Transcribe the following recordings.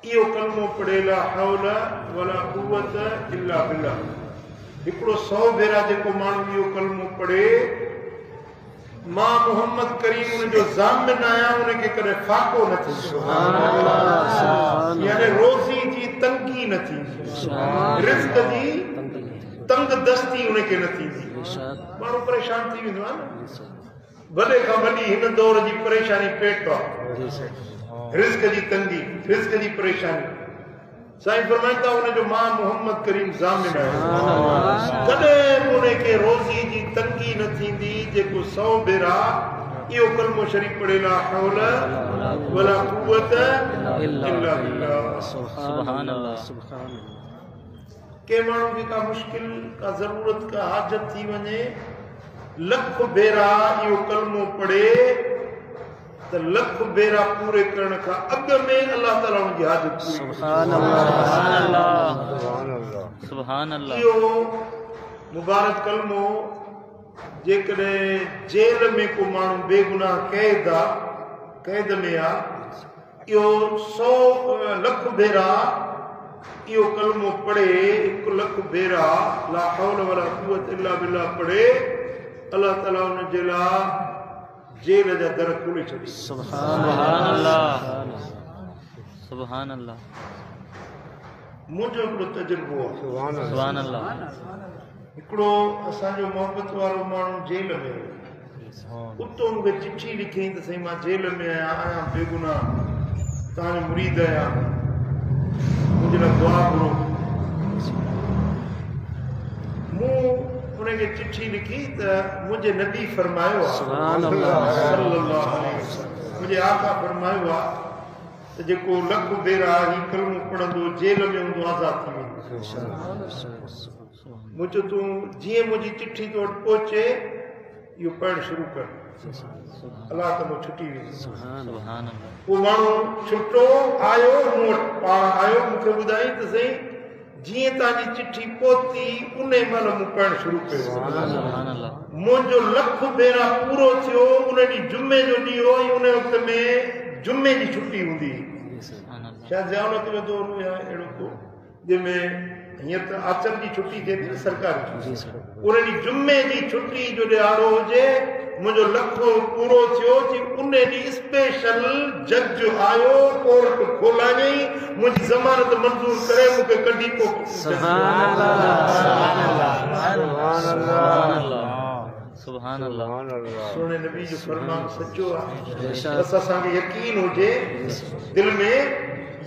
इहो कलमो पढ़े ला हौल वला कुव्वत इल्ला बिल्लाह। हिकिड़ो 100 भेरा जेको माण्हू इहो कलमो पढ़े, मां मोहम्मद करीम उन जो ज़ामिन आहियां, उनखे कॾहिं फाको न थींदो, यानी रोज़ी जी तंगी न थींदी, रिज़्क़ जी तंग दस्ती उनखे न थींदी। माण्हू परेशान थी वेंदो आहे न, वॾे खां वॾी हिन दौर जी परेशानी पेट आहे, रिज़्क़ जी तंगी, रिज़्क़ जी परेशानी। साईं फरमाइनि था उनजो मां मोहम्मद करीम ज़ामिन आहियां, कॾहिं बि उनखे रोज़ी जी तंगी न थींदी जेको 100 भेरा इहो कलमो शरीफ़ पढ़े ला हौल वला कुव्वत इल्ला बिल्लाह। सुभान अल्लाह सुभान अल्लाह। के माण्हू खे का मुश्किल का ज़रूरत का हाजत थी वञे, लख भेरा इहो कलमो पढ़े त लख भेरा पूरे करण खां अॻ में अल्लाह ताला उनजी हाजत पूरी। सुभान अल्लाह सुभान अल्लाह सुभान अल्लाह। इहो मुबारक कलमो जेकॾहिं जेल में को माण्हू बेगुनाह कैद में आहे, इहो 100 लख भेरा इहो कलमो पढ़े, 1 लख भेरा ला हौल वला कुव्वत इल्ला बिल्लाह पढ़े, अल्लाह ताला उन जे लाइ जेल जा दर खोले छॾी। सुभान अल्लाह सुभान अल्लाह। मुंहिंजो हिकिड़ो तजुर्बो आहे, सुभान अल्लाह। हिकिड़ो असांजो मोहबत वारो माण्हू जेल में हो, उतो मूंखे चिठी लिखी त साईं मां जेल में आहियां बेगुनाह, तव्हांजो मुरीद आहियां, मुंहिंजे लाइ दुआ घुरो। मूं उनखे चिठी लिखी त मुंहिंजे नबी फरमायो आहे सल्लल्लाहु अलैहि वसल्लम, मुंहिंजे आका फरमायो आहे त जेको लख भेरा ही कलमो पढ़ंदो जेल में हूंदो आज़ाद थी वेंदो। मूं चयो तूं जीअं मुंहिंजी चिठी तो वटि पहुचे इहो पढ़णु शुरू कर, अलाह त मूं छुटी वेंदी। उहो माण्हू छुटो आयो, मूं वटि पाण आयो, मूंखे ॿुधाई त साईं जीअं तव्हांजी चिठी पहुती उन महिल मूं पढ़णु शुरू कयो। मुंहिंजो लख भेरा पूरो थियो उन ॾींहुं जुमे जो ॾींहुं हो, उन वक़्त में जुमे जी छुटी हूंदी, शायदि ज़ियारत जो दौरु या अहिड़ो को जंहिंमें हीअं त आचर जी छुटी थिए थी सरकारी, उन ॾींहुं जुमे जी छुटी जो ॾियारो हुजे, मुंहिंजो लखो पूरो थियो थी उन ॾींहुं स्पेशल जज आयो, कोर्ट खोलायई, मुंहिंजी ज़मानत मंज़ूर करे मूंखे कढी पोइ सुभान अल्लाह सोने नबी जो फरमान सचो आहे। बस असांखे यकीन हुजे, दिल में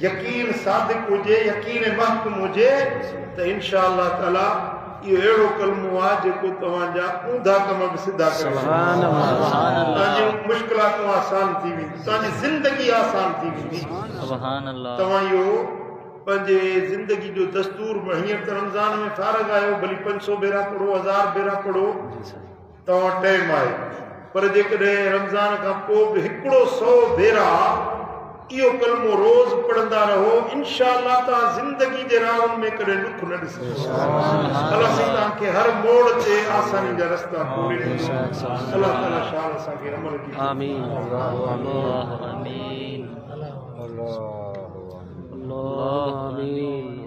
यकीन सादिक हुजे, यकीन महकूम हुजे त इंशाअल्लाह ताला इहो अहिड़ो कलमो आहे जेको तव्हांजा ऊंधा कम बि सिधा करे, तव्हांजी मुश्किलातूं आसान थी वेंदी, तव्हांजी ज़िंदगी आसान थी वेंदी। तव्हां इहो पंहिंजे ज़िंदगी जो दस्तूर हींअर त रमज़ान में फारग आहियो, भली 500 भेरा पढ़ो, 1000 भेरा पढ़ो, तव्हां टाइम आहे, पर जेकॾहिं रमज़ान खां पोइ बि हिकिड़ो 100 भेरा इहो कलमो रोज़ पढ़ंदा रहो, इंशाअल्लाह तव्हां ज़िंदगी जे राहुनि में कॾहिं ॾुख न ॾिसंदो। अलाह तव्हांखे हर मोड़ ते आसानी जा रस्ता खोले ॾींदो। अलाह ताला शान असांखे अमल की आमीन आमीन।